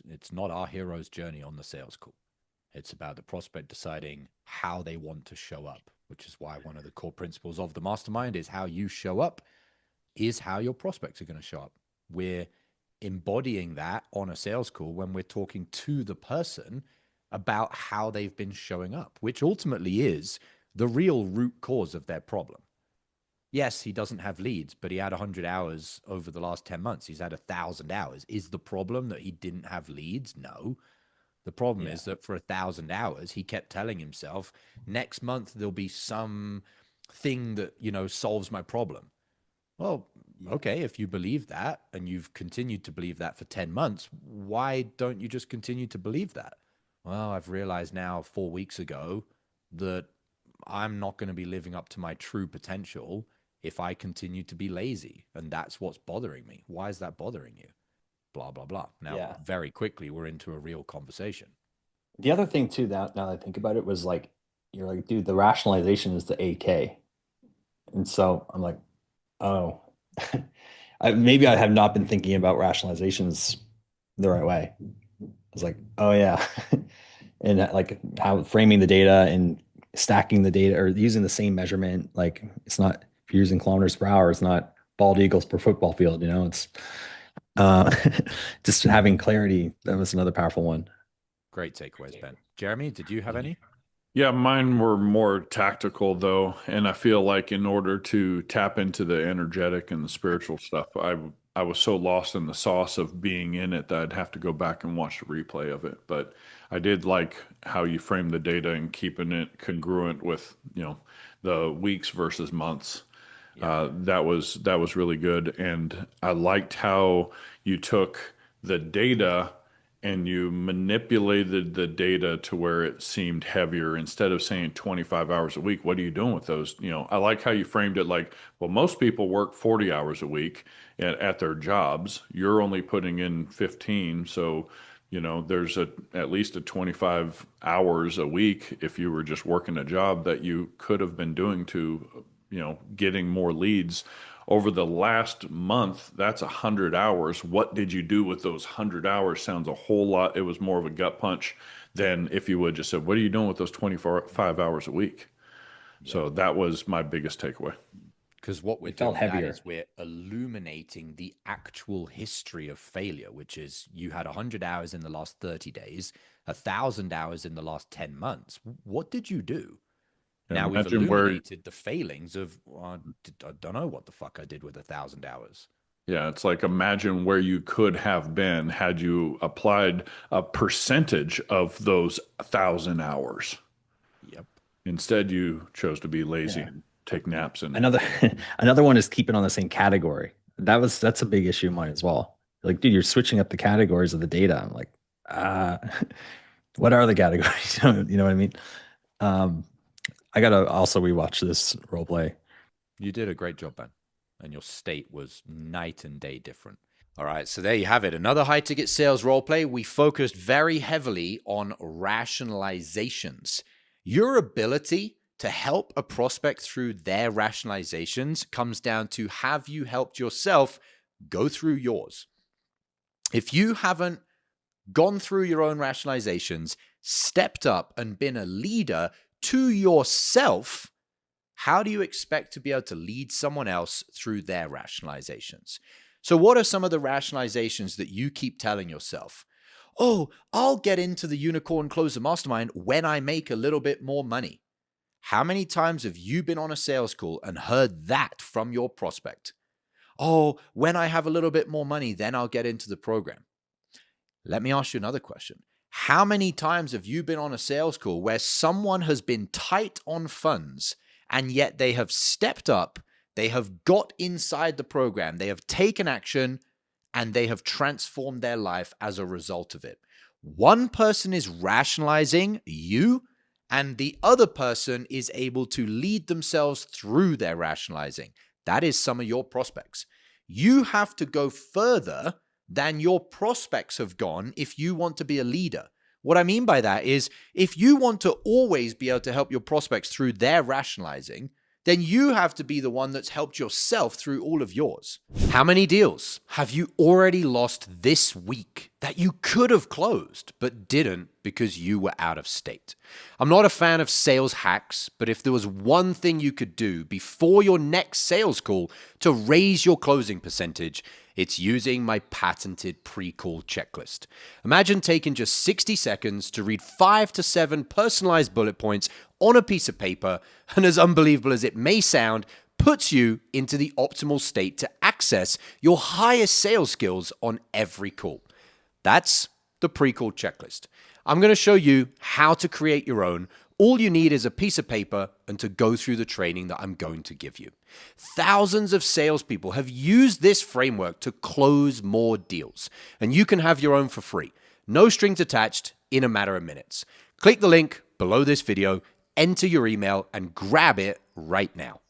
It's not our hero's journey on the sales call. It's about the prospect deciding how they want to show up, which is why one of the core principles of the mastermind is how you show up is how your prospects are going to show up. We're embodying that on a sales call when we're talking to the person about how they've been showing up, which ultimately is the real root cause of their problem. Yes, he doesn't have leads, but he had 100 hours over the last 10 months. He's had 1,000 hours. Is the problem that he didn't have leads? No. The problem is that for 1,000 hours, he kept telling himself, next month, there'll be some thing that, solves my problem. Well, okay, if you believe that and you've continued to believe that for 10 months, why don't you just continue to believe that? Well, I've realized now 4 weeks ago that I'm not going to be living up to my true potential if I continue to be lazy. And that's what's bothering me. Why is that bothering you? Blah, blah, blah. Now, very quickly, we're into a real conversation. The other thing too, now that I think about it, was like, you're like, dude, the rationalization is the AK. And so I'm like, oh, maybe I have not been thinking about rationalizations the right way. I was like, oh yeah. And like how framing the data and stacking the data or using the same measurement, like it's not, if you're using kilometers per hour, it's not bald eagles per football field, it's uh, just having clarity. That was another powerful one. Great takeaways, Ben. Jeremy, did you have any? Yeah, mine were more tactical though, and I feel like in order to tap into the energetic and the spiritual stuff, I was so lost in the sauce of being in it that I'd have to go back and watch the replay of it. But I did like how you framed the data and keeping it congruent with, the weeks versus months. That was really good, and I liked how you took the data and you manipulated the data to where it seemed heavier instead of saying 25 hours a week. What are you doing with those? I like how you framed it like, well, most people work 40 hours a week at their jobs. You're only putting in 15. So, there's at least a 25 hours a week if you were just working a job that you could have been doing to, getting more leads over the last month. That's 100 hours. What did you do with those 100 hours? Sounds a whole lot. It was more of a gut punch than if you would just said, what are you doing with those 25 hours a week? So that was my biggest takeaway. Because what we're It felt doing with that heavier. is we're illuminating the actual history of failure, which is you had 100 hours in the last 30 days, 1,000 hours in the last 10 months. What did you do? Now we've Imagine where, illuminated the failings of, I don't know what the fuck I did with 1,000 hours. yeah, it's like imagine where you could have been had you applied a percentage of those 1,000 hours. Yep. Instead, you chose to be lazy Yeah. and take naps and Another another one is keeping on the same category. That's a big issue of mine as well. Like, dude, you're switching up the categories of the data. I'm like, uh, what are the categories? You know what I mean? Um, I gotta also rewatch this role play. You did a great job, Ben. And your state was night and day different. All right, so there you have it. Another high ticket sales role play. We focused very heavily on rationalizations. Your ability to help a prospect through their rationalizations comes down to have you helped yourself go through yours? If you haven't gone through your own rationalizations, stepped up and been a leader to yourself, how do you expect to be able to lead someone else through their rationalizations? So, what are some of the rationalizations that you keep telling yourself? Oh, I'll get into the Unicorn Closer Mastermind when I make a little bit more money. How many times have you been on a sales call and heard that from your prospect? Oh, when I have a little bit more money, then I'll get into the program. Let me ask you another question. How many times have you been on a sales call where someone has been tight on funds and yet they have stepped up, they have got inside the program, they have taken action, and they have transformed their life as a result of it? One person is rationalizing you, and the other person is able to lead themselves through their rationalizing. That is some of your prospects. You have to go further than your prospects have gone if you want to be a leader. What I mean by that is if you want to always be able to help your prospects through their rationalizing, then you have to be the one that's helped yourself through all of yours. How many deals have you already lost this week that you could have closed but didn't because you were out of state? I'm not a fan of sales hacks, but if there was one thing you could do before your next sales call to raise your closing percentage, it's using my patented pre-call checklist. Imagine taking just 60 seconds to read 5 to 7 personalized bullet points on a piece of paper, and as unbelievable as it may sound, puts you into the optimal state to access your highest sales skills on every call. That's the pre-call checklist. I'm going to show you how to create your own. All you need is a piece of paper and to go through the training that I'm going to give you. Thousands of salespeople have used this framework to close more deals, and you can have your own for free. No strings attached, in a matter of minutes. Click the link below this video, enter your email, and grab it right now.